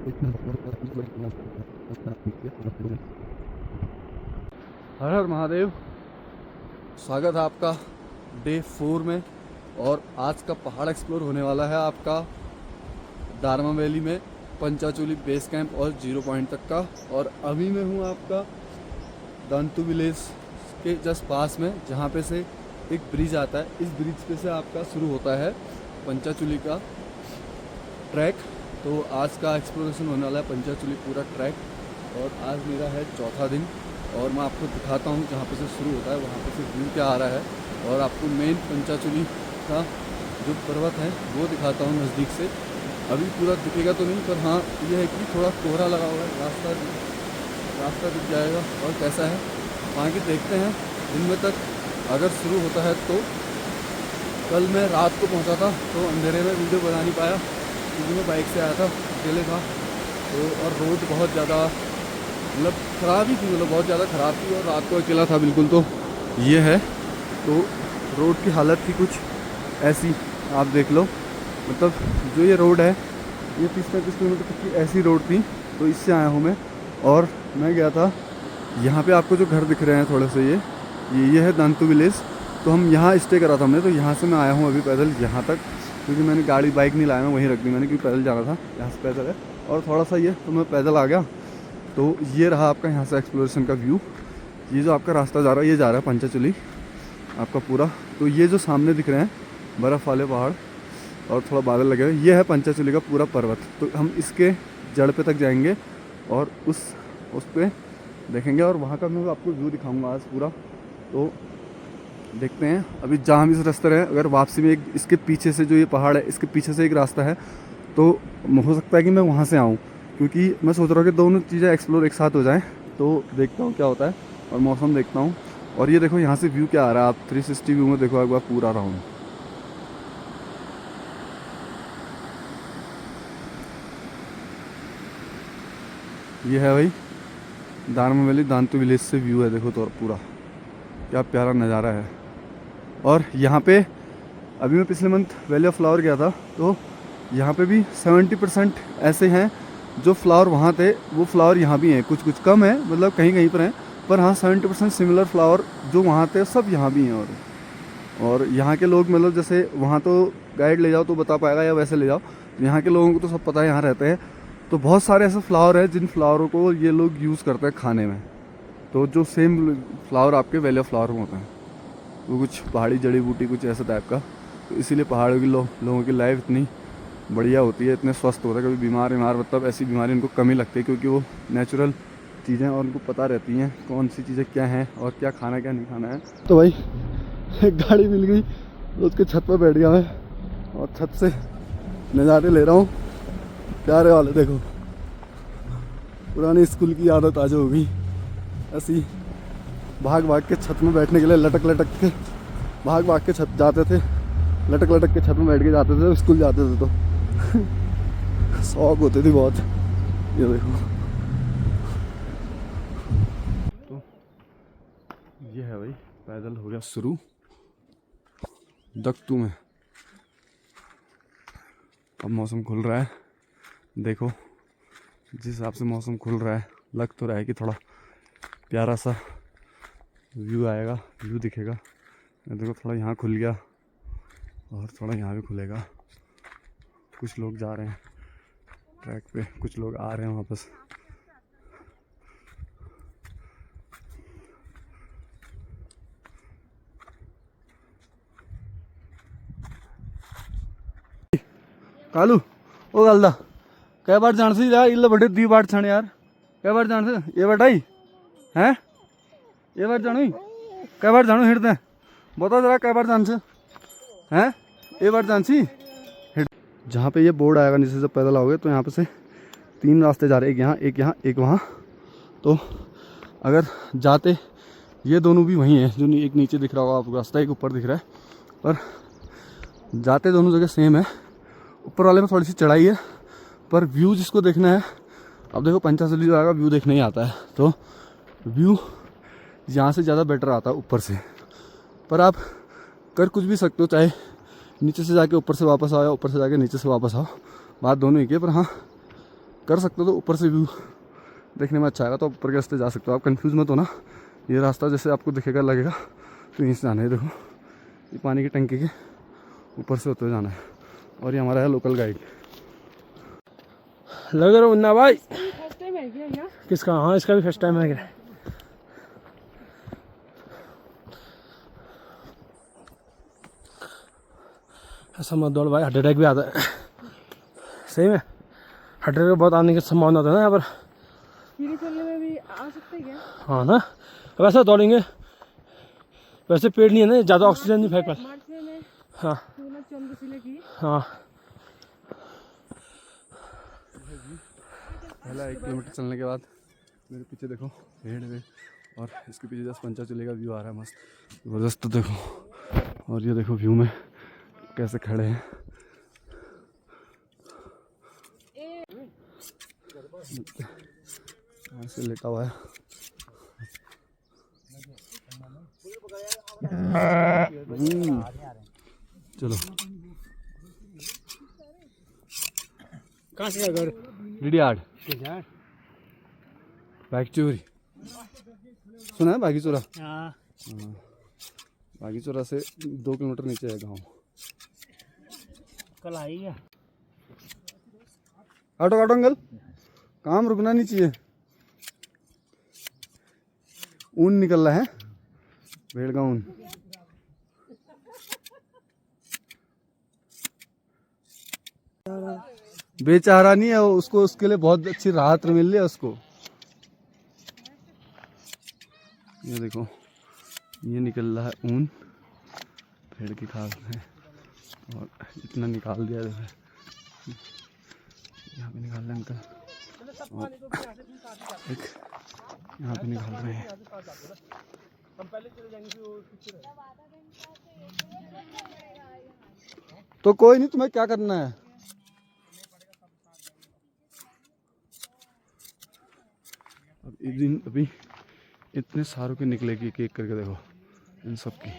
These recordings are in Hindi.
हर हर महादेव। स्वागत है आपका डे 4 में। और आज का पहाड़ एक्सप्लोर होने वाला है आपका दारमा वैली में पंचाचूली बेस कैंप और 0 पॉइंट तक का। और अभी मैं हूँ आपका दांतु विलेज के जस्ट पास में, जहाँ पे से एक ब्रिज आता है। इस ब्रिज पे से आपका शुरू होता है पंचाचूली का ट्रैक। तो आज का एक्सप्लोरेशन होने वाला है पंचाचूली पूरा ट्रैक। और आज मेरा है चौथा दिन और मैं आपको दिखाता हूँ जहाँ पे से शुरू होता है वहाँ पे से व्यू क्या आ रहा है। और आपको मेन पंचाचूली का जो पर्वत है वो दिखाता हूँ नज़दीक से। अभी पूरा दिखेगा तो नहीं, पर हाँ ये है कि थोड़ा कोहरा लगा हुआ है, रास्ता दिख जाएगा। और कैसा है वहाँ की देखते हैं दिन में तक अगर शुरू होता है तो। कल मैं रात को पहुँचा था तो अंधेरे में वीडियो बना नहीं पाया क्योंकि मैं बाइक से आया था, अकेले था तो। और रोड बहुत ज़्यादा मतलब ख़राब ही थी, मतलब बहुत ज़्यादा ख़राब थी और रात को अकेला था बिल्कुल। तो ये है तो रोड की हालत थी कुछ ऐसी, आप देख लो। मतलब जो ये रोड है ये 30-35 किलोमीटर तक की ऐसी रोड थी। तो इससे आया हूँ मैं। और मैं गया था यहाँ पे, आपको जो घर दिख रहे हैं थोड़े से ये है दांतु विलेज। तो हम यहाँ स्टे करा था हमने। तो यहाँ से मैं आया हूँ अभी पैदल यहाँ तक, क्योंकि मैंने गाड़ी बाइक नहीं लाया, मैं वहीं रख दी मैंने, क्योंकि पैदल जाना था। यहाँ से पैदल है और थोड़ा सा ये, तो मैं पैदल आ गया। तो ये रहा आपका यहाँ से एक्सप्लोरेशन का व्यू। ये जो आपका रास्ता जा रहा है ये जा रहा है पंचाचूली आपका पूरा। तो ये जो सामने दिख रहे हैं बर्फ़ वाले पहाड़ और थोड़ा बादल लगे हुए, ये है पंचाचूली का पूरा पर्वत। तो हम इसके जड़ पे तक जाएंगे और उस पे देखेंगे और वहाँ का मैं आपको व्यू दिखाऊंगा आज पूरा। तो देखते हैं अभी जहाँ हम इस रास्ते रहे, अगर वापसी में एक इसके पीछे से जो ये पहाड़ है इसके पीछे से एक रास्ता है तो हो सकता है कि मैं वहाँ से आऊँ, क्योंकि मैं सोच रहा हूँ कि दोनों चीज़ें एक्सप्लोर एक साथ हो जाएं। तो देखता हूँ क्या होता है और मौसम देखता हूँ। और ये देखो यहाँ से व्यू क्या आ रहा है, आप 360 व्यू में देखो एक बार पूरा राउंड। ये है भाई दारमा वैली दांतु विलेज से व्यू है, देखो तो पूरा क्या प्यारा नज़ारा है। और यहाँ पे अभी मैं पिछले मंथ वैली ऑफ फ्लावर गया था तो यहाँ पे भी 70% ऐसे हैं जो फ्लावर वहाँ थे वो फ्लावर यहाँ भी हैं। कुछ कुछ कम है, मतलब कहीं कहीं पर हैं, पर हाँ 70% सिमिलर फ्लावर जो वहाँ थे सब यहाँ भी हैं। और यहाँ के लोग मतलब जैसे वहाँ तो गाइड ले जाओ तो बता पाएगा या वैसे ले जाओ, यहाँ के लोगों को तो सब पता है, यहाँ रहते हैं। तो बहुत सारे ऐसे फ्लावर हैं जिन फ्लावरों को ये लोग यूज़ करते हैं खाने में। तो जो सेम फ्लावर आपके वैली ऑफ फ्लावर में होते हैं वो कुछ पहाड़ी जड़ी बूटी कुछ ऐसा टाइप का। तो इसीलिए पहाड़ों के लोगों की लाइफ इतनी बढ़िया होती है, इतने स्वस्थ होते हैं। कभी बीमार मतलब ऐसी बीमारी उनको कम ही लगती है, क्योंकि वो नेचुरल चीज़ें और उनको पता रहती हैं कौन सी चीज़ें क्या हैं और क्या खाना क्या नहीं खाना है। तो भाई एक गाड़ी मिल गई तो उसके छत पर बैठ गया मैं और छत से नज़ारे ले रहा हूँ प्यारे वाले। देखो पुरानी स्कूल की आदत आज हो गई, ऐसी भाग भाग के छत में बैठने के लिए लटक के भाग भाग के छत जाते थे, लटक के छत में बैठ के जाते थे स्कूल जाते थे। तो शौक होती थी बहुत। ये देखो तो ये है भाई पैदल हो गया शुरू दक्तू में। अब मौसम खुल रहा है, देखो जिस हिसाब से मौसम खुल रहा है लग तो रहा है कि थोड़ा प्यारा सा व्यू आएगा, व्यू दिखेगा। देखो थोड़ा यहाँ खुल गया और थोड़ा यहाँ भी खुलेगा। कुछ लोग जा रहे हैं ट्रैक पे, कुछ लोग आ रहे हैं वापस। कालू ओ गलदा कै बार जान सी यार इल्ल बड़े दी बार छण यार कै बार जान से ये बटाई हैं ये बार जानो कै बार जानो हिड़ते बता जरा कै बार जान से हैं ये बार जान सी। जहाँ पे ये बोर्ड आएगा नीचे से पैदल आओगे तो यहाँ पे से 3 रास्ते जा रहे हैं, एक यहाँ एक वहाँ। तो अगर जाते ये दोनों भी वहीं हैं, जो एक नीचे दिख रहा होगा आपको रास्ता, एक ऊपर दिख रहा है, पर जाते दोनों जगह सेम है। ऊपर वाले में थोड़ी सी चढ़ाई है पर व्यू जिसको देखना है, अब देखो पंचाचूली जो आएगा व्यू देखने ही आता है तो व्यू यहाँ से ज़्यादा बेटर आता है ऊपर से। पर आप कर कुछ भी सकते हो, चाहे नीचे से जाके ऊपर से वापस आओ या ऊपर से जाके नीचे से वापस आओ, बात दोनों ही की है। पर हाँ कर सकते हो तो ऊपर से व्यू देखने में अच्छा आएगा, तो ऊपर के रास्ते जा सकते हो आप। कंफ्यूज मत हो ना, ये रास्ता जैसे आपको दिखेगा लगेगा तो यहीं से जाना है। देखो ये पानी की टंकी के ऊपर से होते हुए जाना है, और ये हमारा है लोकल गाइड। लग रहा मुन्ना भाई फर्स्ट टाइम है क्या? किसका? हाँ इसका भी फर्स्ट टाइम है क्या? ऐसा मत दौड़ भाई, हार्ट अटैक भी आता है सही में। हार्ट अटैक बहुत आने की संभावना होता है ना यहाँ पर। सीढ़ी चलने में भी आ सकते हैं क्या? हाँ ना, वैसे दौड़ेंगे, वैसे पेड़ नहीं है ना, ज़्यादा ऑक्सीजन नहीं फेंक पाए। मार्च में हाँ चंद्रशिला की हाँ। पहला 1 किलोमीटर चलने के बाद मेरे पीछे देखो पेड़ है, और इसके पीछे जस्ट पंचाचूली का व्यू आ रहा है मस्त ज़बरदस्त। तो देखो, और ये देखो व्यू में कैसे खड़े हैं। ऐसे लेटा हुआ है। चलो कहाँ से घर? डिडियाड बागी चोरी सुना है? बागी चोरा, हाँ बागी चोरा से 2 किलोमीटर नीचे है गाँव। कल आई है। काटो काटो अंकल, काम रुकना नहीं चाहिए। ऊन निकल रहा है, भेड़ का ऊन। बेचारा नहीं है उसको, उसके लिए बहुत अच्छी राहत मिल रही है उसको। ये देखो ये निकल रहा है ऊन भेड़ की खाल में, और इतना निकाल दिया देखो, यहाँ पे निकाल रहे हैं अंकल, और एक यहाँ पे निकाल रहे हैं। तो कोई नहीं, तुम्हें क्या करना है? अब अभी इतने सारों के निकलेगी, एक एक करके देखो इन सब की।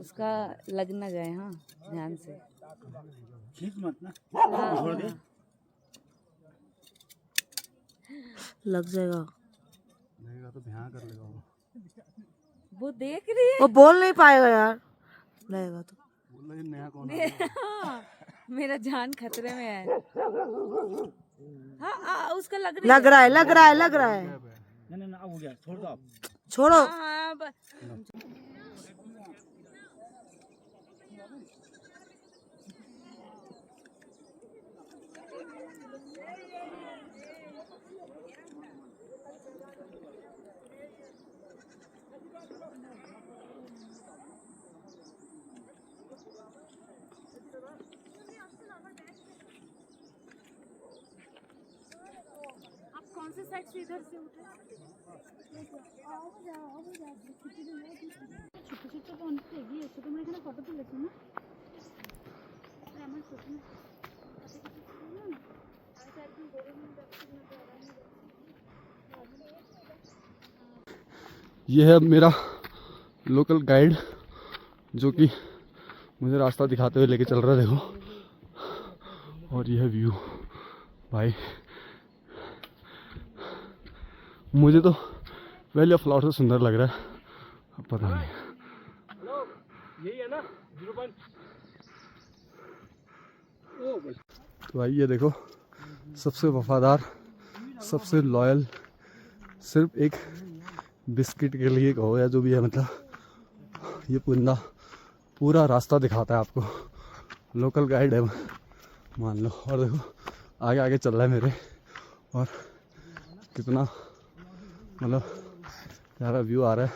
उसका लग न गए। हाँ ध्यान से मत ना छोड़ दे, लग जाएगा। लगेगा तो भयां कर लेगा वो देख रही है। वो बोल नहीं पाएगा यार, लगेगा तो। बोल रहे नया कौन है? मेरा जान खतरे में है। हाँ उसका लग रही लग रहा है, लग रहा है, लग रहा है। नहीं नहीं हो गया, छोड़ दो आप। छोड़ो। हाँ कौन से साइड से इधर से उठे? ছোট ছোট তো অনেক এগিয়ে এসে তোমরা এখানে ফটো তুলেছো না? আমার ছোট ये है मेरा लोकल गाइड जो कि मुझे रास्ता दिखाते हुए लेके चल रहा है। देखो, और यह व्यू भाई, मुझे तो वैली ऑफ फ्लावर से सुंदर लग रहा है, अब पता नहीं। यही है ना 0. तो भाई ये देखो, सबसे वफादार, सबसे लॉयल, सिर्फ एक बिस्किट के लिए कहो या जो भी है, मतलब ये बंदा पूरा रास्ता दिखाता है आपको, लोकल गाइड है मान लो। और देखो आगे आगे चल रहा है मेरे, और कितना मतलब प्यारा व्यू आ रहा है,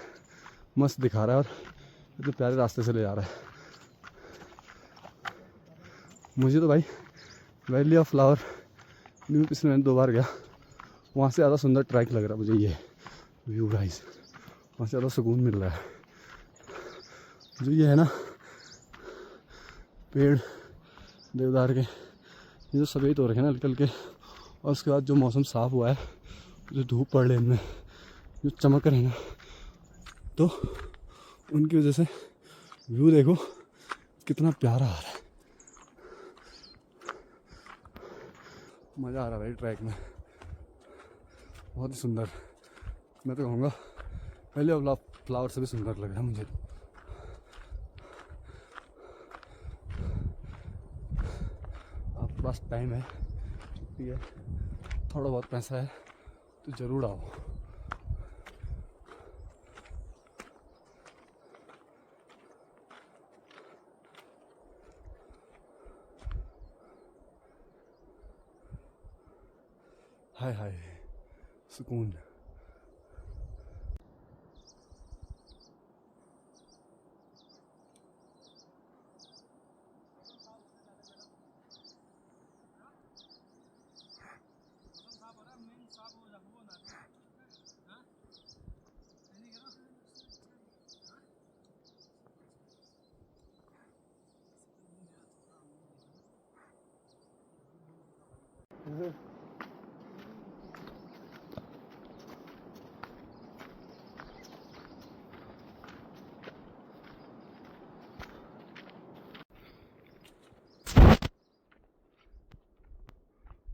मस्त दिखा रहा है, और इतने प्यारे रास्ते से ले जा रहा है मुझे। तो भाई वैली ऑफ फ्लावर पिछले मैंने 2 बार गया, वहाँ से ज़्यादा सुंदर ट्रैक लग रहा है मुझे ये व्यू गाइस, वहाँ से ज़्यादा सुकून मिल रहा है। जो ये है ना पेड़ देवदार के, ये जो सफ़ेद हो रखे हैं ना निकल के, और उसके बाद जो मौसम साफ़ हुआ है, जो धूप पड़ रही है इनमें, जो चमक रहे हैं ना, तो उनकी वजह से व्यू देखो कितना प्यारा आ रहा है, मज़ा आ रहा है भाई ट्रैक में, बहुत ही सुंदर। मैं तो कहूँगा पहले फ्लावर से भी सुंदर लग रहा है मुझे। आपके पास टाइम है, छुट्टी है, थोड़ा बहुत पैसा है तो ज़रूर आओ। हाय हाय सुकून।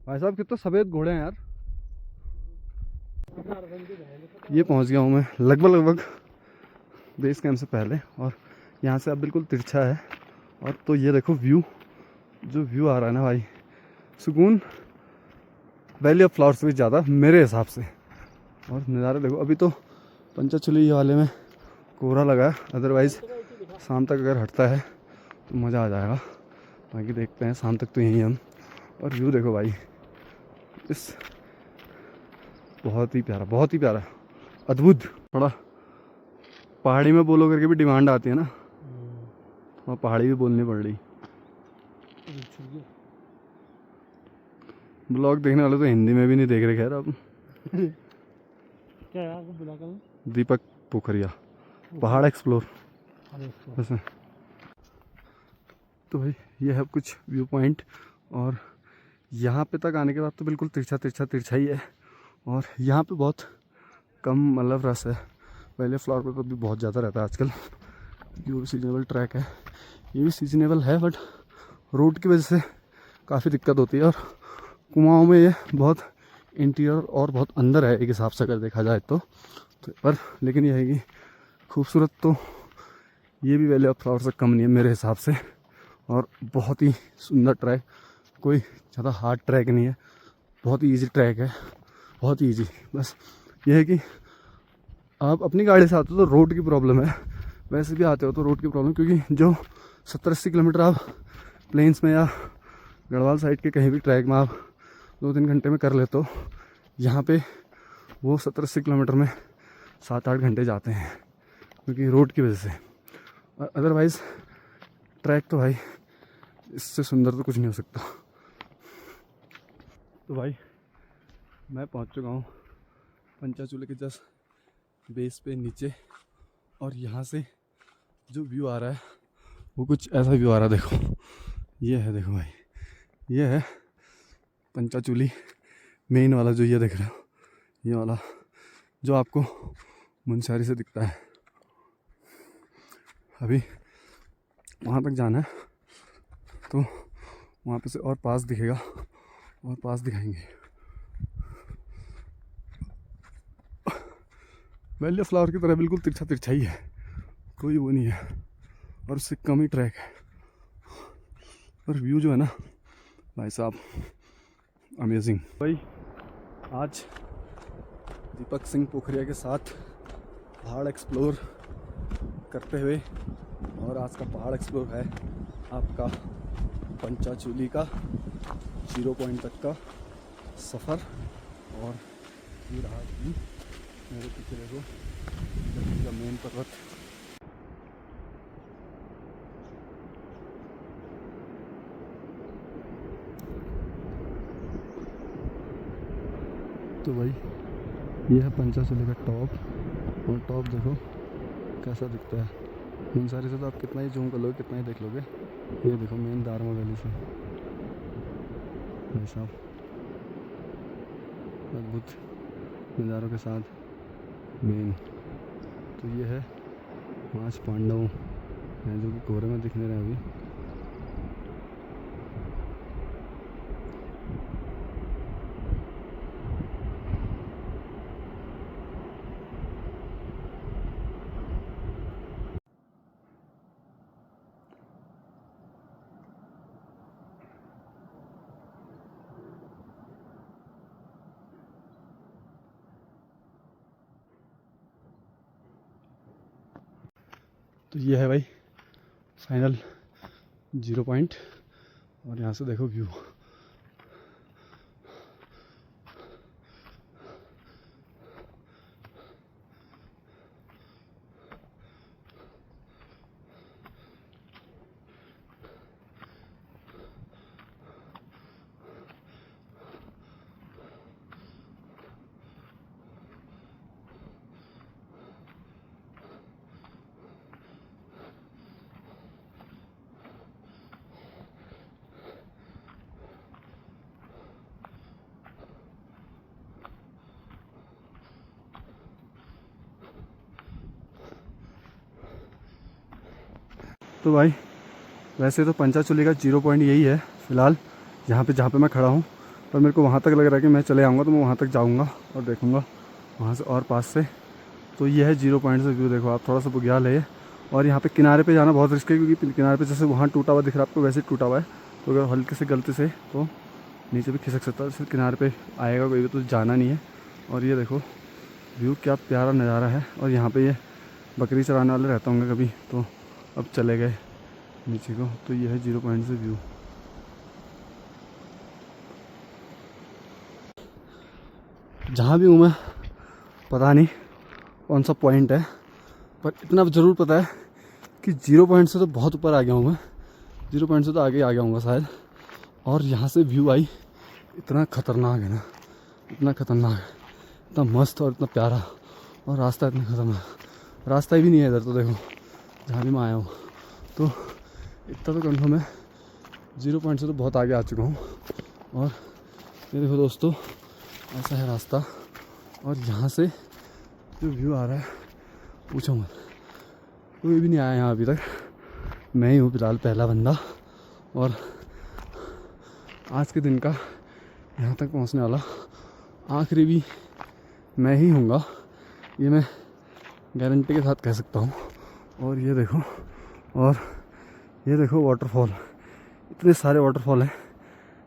भाई साहब कितने सफ़ेद घोड़े हैं यार। ये पहुंच गया हूँ मैं लगभग बेस कैंप से पहले, और यहाँ से अब बिल्कुल तिरछा है। और तो ये देखो व्यू, जो व्यू आ रहा है ना भाई, सुकून वैली ऑफ फ्लावर्स से भी ज़्यादा मेरे हिसाब से। और नज़ारे देखो, अभी तो पंचाचूली वाले में कोहरा लगा है, अदरवाइज़ शाम तक अगर हटता है तो मज़ा आ जाएगा। बाकी देखते हैं, शाम तक तो यहीं हम। और व्यू देखो भाई, इस बहुत ही प्यारा अद्भुत। थोड़ा पहाड़ी में बोलो करके भी डिमांड आती है ना, और पहाड़ी भी बोलनी पड़ रही। ब्लॉग देखने वाले तो हिंदी में भी नहीं देख रहे खैर अब। क्या यार बुला कर दीपक पोखरिया पहाड़ एक्सप्लोर वैसे। तो भाई ये है कुछ व्यू पॉइंट, और यहाँ पे तक आने के बाद तो बिल्कुल तिरछा ही है। और यहाँ पे बहुत कम मतलब रस है, पहले फ्लावर पे तो भी बहुत ज़्यादा रहता है आजकल, क्योंकि वो भी सीजनेबल ट्रैक है। ये भी सीजनेबल है, बट रोड की वजह से काफ़ी दिक्कत होती है। और कुमाऊँ में ये बहुत इंटीरियर और बहुत अंदर है एक हिसाब से अगर देखा जाए तो पर लेकिन यह है कि खूबसूरत तो ये भी वैली ऑफ फ्लावर से कम नहीं है मेरे हिसाब से। और बहुत ही सुंदर ट्रैक, कोई ज़्यादा हार्ड ट्रैक नहीं है, बहुत ही ईजी ट्रैक है, बहुत ही ईजी। बस ये है कि आप अपनी गाड़ी से आते हो तो रोड की प्रॉब्लम है, वैसे भी आते हो तो रोड की प्रॉब्लम, क्योंकि जो 70-80 किलोमीटर आप प्लेन्स में या गढ़वाल साइड के कहीं भी ट्रैक में आप 2-3 घंटे में कर लेते हो, यहाँ पे वो 70-80 किलोमीटर में 7-8 घंटे जाते हैं, क्योंकि रोड की वजह से। और अदरवाइज़ ट्रैक तो भाई इससे सुंदर तो कुछ नहीं हो सकता। तो भाई मैं पहुंच चुका हूँ पंचाचूली के जस्ट बेस पे नीचे, और यहाँ से जो व्यू आ रहा है वो कुछ ऐसा व्यू आ रहा है। देखो ये है, देखो भाई ये है पंचाचूली मेन वाला, जो ये देख रहे हो, ये वाला जो आपको मुनस्यारी से दिखता है। अभी वहाँ तक जाना है तो वहाँ पे से और पास दिखेगा, और पास दिखाएंगे। वैली ऑफ फ्लावर की तरह बिल्कुल तिरछा ही है, कोई वो नहीं है, और उससे कम ही ट्रैक है। और व्यू जो है ना भाई साहब अमेजिंग। भाई आज दीपक सिंह पोखरिया के साथ पहाड़ एक्सप्लोर करते हुए, और आज का पहाड़ एक्सप्लोर है आपका पंचाचूली का 0 पॉइंट तक का सफ़र। और ये रहा व्यू, मेरे पीछे देखो दिल्ली का मेन पर्वत। तो भाई ये है पंचाचूली का टॉप, और टॉप देखो कैसा दिखता है। मुनस्यारी से तो आप कितना ही जूम कर लोगे, कितना ही देख लोगे। ये देखो मेन दारमा वैली से भाई साहब अद्भुत नज़ारों के साथ मेन। तो ये है 5 पांडवों हैं जो कि कोहरे में दिखने रहे हैं अभी। तो ये है भाई फाइनल 0 पॉइंट, और यहाँ से देखो व्यू। तो भाई वैसे तो पंचाचूली का 0 पॉइंट यही है फ़िलहाल जहाँ पे मैं खड़ा हूँ, पर मेरे को वहाँ तक लग रहा है कि मैं चले आऊँगा तो मैं वहाँ तक जाऊँगा और देखूँगा वहाँ से और पास से। तो ये है 0 पॉइंट से व्यू। देखो आप, थोड़ा सा बुग्याल है ये, और यहाँ पे किनारे पे जाना बहुत रिस्क है क्योंकि किनारे पे जैसे वहाँ टूटा हुआ दिख रहा है आपको, वैसे ही टूटा हुआ है। तो अगर हल्के से गलती से तो नीचे भी खिसक सकता है, सिर्फ किनारे पे आएगा कोई भी, तो जाना नहीं है। और ये देखो व्यू, क्या प्यारा नज़ारा है। और यहाँ पे ये बकरी चराने वाले रहते होंगे कभी, तो अब चले गए नीचे को। तो ये है 0 पॉइंट से व्यू। जहाँ भी हूँ मैं, पता नहीं कौन सा पॉइंट है, पर इतना ज़रूर पता है कि 0 पॉइंट से तो बहुत ऊपर आ गया हूँ मैं। 0 पॉइंट से तो आगे आ गया हूँ शायद। और यहाँ से व्यू आई इतना ख़तरनाक है ना, इतना ख़तरनाक है, इतना मस्त और इतना प्यारा। और रास्ता इतना ख़तरनाक, रास्ता ही भी नहीं है इधर तो। देखो जहाँ भी मैं आया हूँ, तो इतना तो कंफर्म है 0 पॉइंट से तो बहुत आगे आ चुका हूँ। और ये देखो दोस्तों, ऐसा है रास्ता, और यहाँ से जो व्यू आ रहा है पूछो मत, कोई भी नहीं आया यहाँ अभी तक। मैं ही हूँ फिलहाल पहला बंदा, और आज के दिन का यहाँ तक पहुँचने वाला आखिरी भी मैं ही हूँगा, ये मैं गारंटी के साथ कह सकता हूँ। और ये देखो, और ये देखो वाटरफॉल, इतने सारे वाटरफॉल हैं,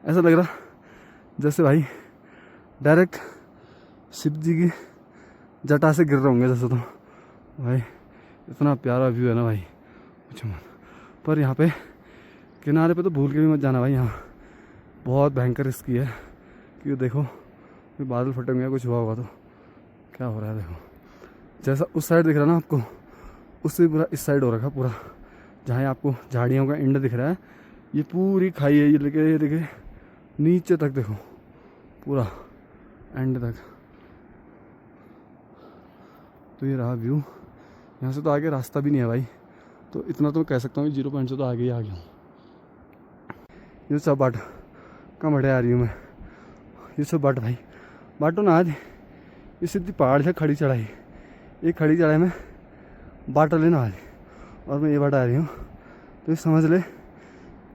ऐसा लग रहा जैसे भाई डायरेक्ट शिव जी की जटा से गिर रहे होंगे जैसे। तो भाई इतना प्यारा व्यू है ना भाई, कुछ मत। पर यहाँ पे किनारे पे तो भूल के भी मत जाना भाई, यहाँ बहुत भयंकर रिस्की है। क्योंकि देखो ये बादल फटेंगे, कुछ हुआ होगा तो क्या हो रहा है। देखो जैसा उस साइड दिख रहा है ना आपको, उससे पूरा इस साइड हो रखा पूरा, जहाँ आपको झाड़ियों का एंड दिख रहा है, ये पूरी खाई है। ये देखे नीचे तक, देखो पूरा एंड तक। तो ये रहा व्यू। यहाँ से तो आगे रास्ता भी नहीं है भाई, तो इतना तो कह सकता हूँ 0 पॉइंट से तो आगे ही आ गया हूँ। ये सब बाट कहाँ बढ़े आ रही हूँ मैं, ये सब बाट भाई बाटो ना आज, ये सीधी पहाड़ से खड़ी चढ़ाई, ये खड़ी चढ़ाई में बाट लेना आज, और मैं ये बाट आ रही हूँ। तो ये समझ ले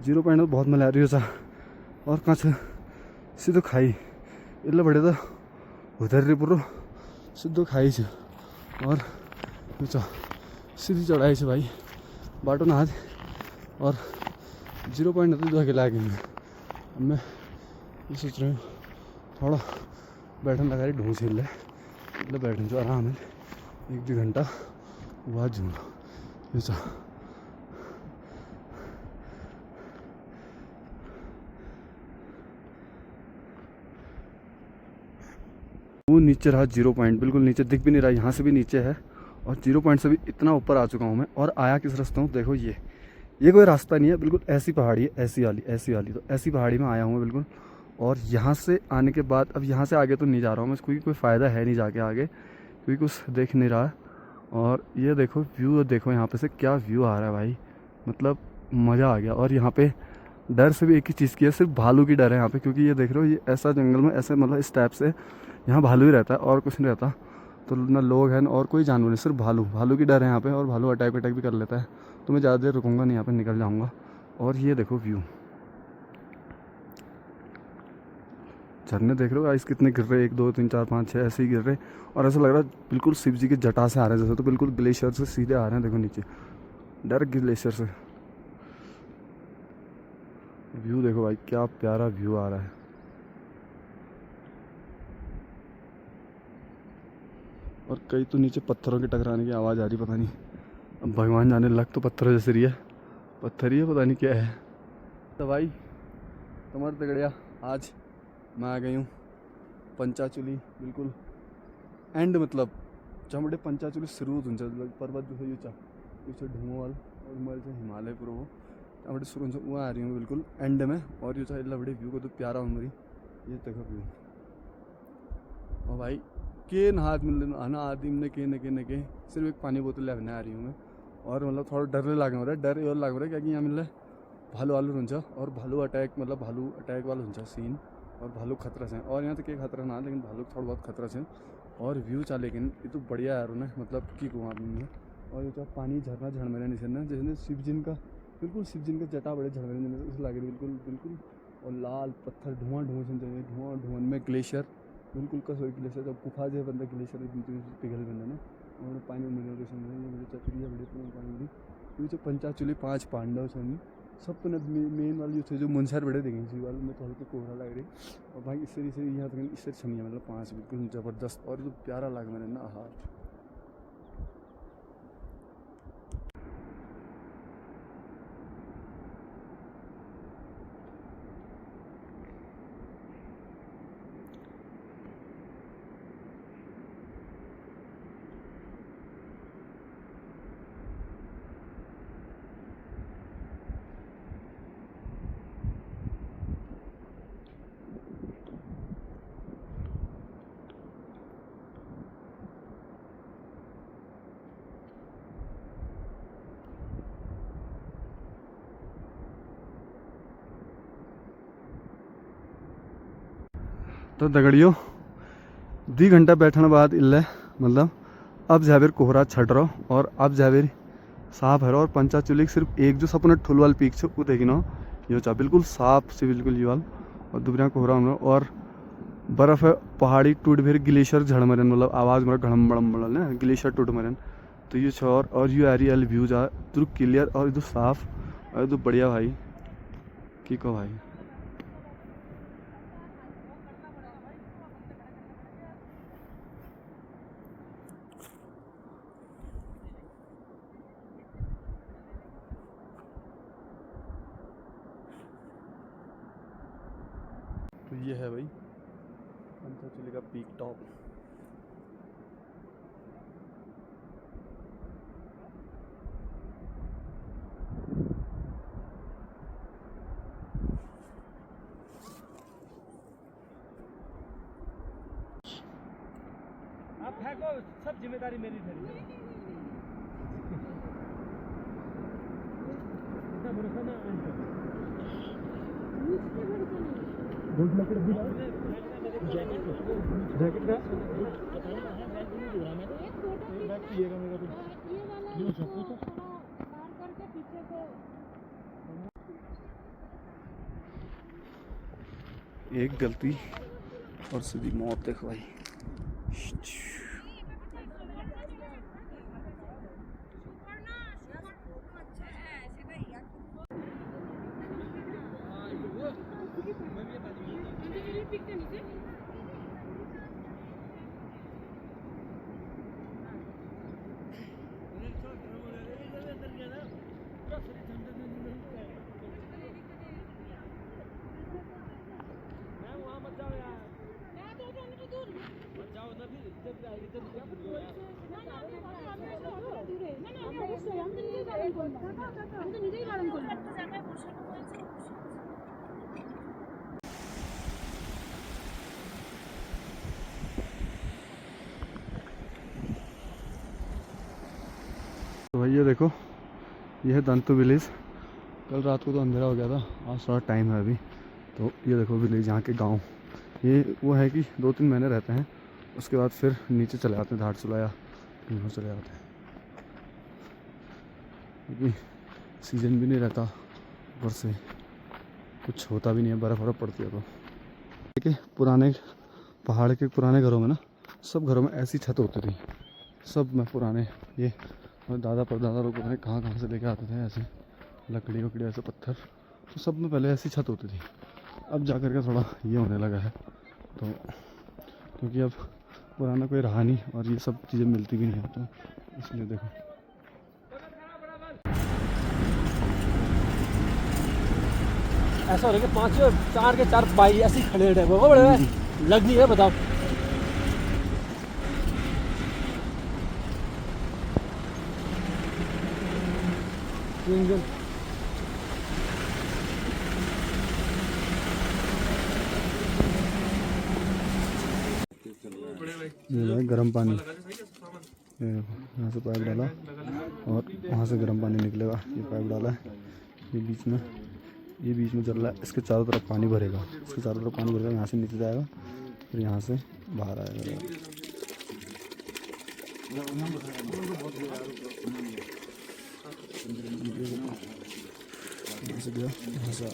0 पॉइंट में बहुत मजा आ रही है। और कहाँ से सीधो खाई इला बड़े तो उधर रही पूरा सीधो खाई से, और सीधी चढ़ाई से भाई बाटो ना आज। और 0 पॉइंट तो अकेला आ गई। अब मैं ये सोच रही हूँ थोड़ा बैठने लगा रही ढूंढ हिल मतलब बैठने जो आराम है 1-2 घंटा वहाँ झूठ। वो नीचे रहा 0 पॉइंट, बिल्कुल नीचे दिख भी नहीं रहा, यहाँ से भी नीचे है। और 0 पॉइंट से भी इतना ऊपर आ चुका हूँ मैं। और आया किस रास्ते हूँ, देखो ये कोई रास्ता नहीं है, बिल्कुल ऐसी पहाड़ी है, ऐसी वाली। तो ऐसी पहाड़ी में आया हूँ मैं बिल्कुल। और यहाँ से आने के बाद अब यहाँ से आगे तो नहीं जा रहा हूँ मैं, क्योंकि कोई फ़ायदा है नहीं जाके आगे, क्योंकि कुछ देख नहीं रहा। और ये देखो व्यू, देखो यहाँ पे से क्या व्यू आ रहा है भाई, मतलब मज़ा आ गया। और यहाँ पे डर से भी एक ही चीज़ की है, सिर्फ भालू की डर है यहाँ पे, क्योंकि ये देख रहे हो ये ऐसा जंगल में ऐसे मतलब इस टाइप से यहाँ भालू ही रहता है और कुछ नहीं रहता। तो ना लोग हैं और कोई जानवर नहीं, सिर्फ भालू की डर है यहाँ पे। और भालू अटैक भी कर लेता है, तो मैं ज़्यादा देर रुकूंगा नहीं, यहाँ पे निकल जाऊँगा। और ये देखो व्यू, झरने देख रहे हो गाइस कितने गिर रहे, 1 2 3 4 5 6 ऐसे ही गिर रहे। और ऐसा लग रहा है बिल्कुल शिव जी की जटा से आ रहे हैं जैसे, तो बिल्कुल ग्लेशियर से सीधे आ रहे हैं। देखो नीचे डायरेक्ट ग्लेशियर से व्यू देखो भाई, क्या प्यारा व्यू आ रहा है। और कई तो नीचे पत्थरों के टकराने की आवाज़ आ रही, पता नहीं अब भगवान जाने, लग तो पत्थर जैसे रही है, पत्थर ही है, पता नहीं क्या है। तो भाई तुम्हारे तगड़िया, आज मैं आ गई हूँ पंचाचूली, बिल्कुल एंड मतलब जहाँ पंचाचूली शुरू हुन्छ पर्वत जो है यो छ ढुङ्गवाल और मैले चाहिँ हिमालय पुरो हो त्यहाँबाट सुरु हुन्छ, वहाँ आ रही हूँ बिल्कुल एंड में। और यो चाहिँ बड़े व्यू को तो प्यारा उमरी, ये देखो व्यू। और भाई के न हाथ मिल ना आदमी ने के सिर्फ एक पानी बोतल लेने आ रही हूँ मैं। और मतलब थोड़ा डर लग रहा है, डर और लग रहा है क्या, यहाँ मिल भालू वालू हुन्छ और भालू अटैक मतलब भालू अटैक वाला हुन्छ सीन, और भालू खतरा से। और यहाँ तो के खतरा ना, लेकिन भालू थोड़ा बहुत खतरा से। और व्यू चा लेकिन ये तो बढ़िया यार उन्हें मतलब की कुआं में। और ये तो पानी झरना झड़ मेरे नीचे ना, जैसे शिवजिन का बिल्कुल शिवजिन का जटा बड़े झड़ मेरे नीचे लगे बिल्कुल बिल्कुल। और लाल पत्थर धुआं धुआं में ग्लेशियर बिल्कुल कस ग्लेशियर जब गुफा जो बंदा ग्लेशियर पिघल बंदा ना, और पानी मिले पानी जो पंचाचूली 5 पांडव छन् सबको मेन वाली जो मुंसार बड़े देखें वाले में थोड़ा कोहरा लग रही। और भाई इससे यहाँ तक इससे छनिया मतलब 5 बिल्कुल ज़बरदस्त और जो प्यारा लगा मैंने ना। हाँ तो दगड़ियों 2 घंटा बैठने बाद इल्ले मतलब अब जावेर कोहरा छट रहा और अब जावेर साफ है। और पंचाचूली सिर्फ एक जो सपना ठुल वाल पीक वो देखी ना, यो चा बिल्कुल साफ से बिल्कुल ये वाल। और दुबरिया कोहरा हम और बर्फ़ है, पहाड़ी टूट फिर ग्लेशियर झड़ मरन मतलब आवाज़ मेरा घड़म बड़म बड़ल ना ग्लेशियर टूट मरन। तो ये छोर और यू एरियल व्यू जा तो क्लियर और इधर साफ और इधर बढ़िया भाई की को भाई। तो ये है भाई पंचाचूली का पीक टॉप। आप फेंको, सब जिम्मेदारी मेरी थी। इतना भरोसा ना जैकेट का एक गलती और सीधी मौत देखो भाई। तो भाई ये देखो ये है दंतु विलेज। कल रात को तो अंधेरा हो गया था, आज थोड़ा टाइम है अभी। तो ये देखो विलेज यहाँ के गांव, ये वो है कि 2-3 महीने रहते हैं, उसके बाद फिर नीचे चले जाते हैं, धारचूला या कहीं चले जाते हैं। क्योंकि सीज़न भी नहीं रहता, ऊपर से कुछ होता भी नहीं है, बर्फ़ पड़ती है। तो देखिए पुराने पहाड़ के पुराने घरों में ना, सब घरों में ऐसी छत होती थी। सब में पुराने ये दादा परदादा लोग पता नहीं कहाँ कहाँ से लेके आते थे ऐसे लकड़ी वकड़ी ऐसे पत्थर, तो सब में पहले ऐसी छत होती थी। अब जा कर के थोड़ा ये होने लगा है, तो क्योंकि अब पुराना कोई रहा नहीं और ये सब चीज़ें मिलती भी नहीं है, तो इसलिए देखो ऐसा हो रहा है कि 4 के 4 बाइक ऐसे ही खड़े हैं, वो बड़े लग नहीं है, बताओ। ये है गर्म पानी, ये देखो यहाँ से पाइप डाला और वहाँ से गर्म पानी निकलेगा। ये पाइप डाला है, ये बीच में चल रहा है, इसके चारों तरफ पानी भरेगा, इसके चारों तरफ पानी भरेगा, यहाँ से नीचे जाएगा, फिर यहाँ से बाहर आएगा। यहाँ से गया, यहाँ से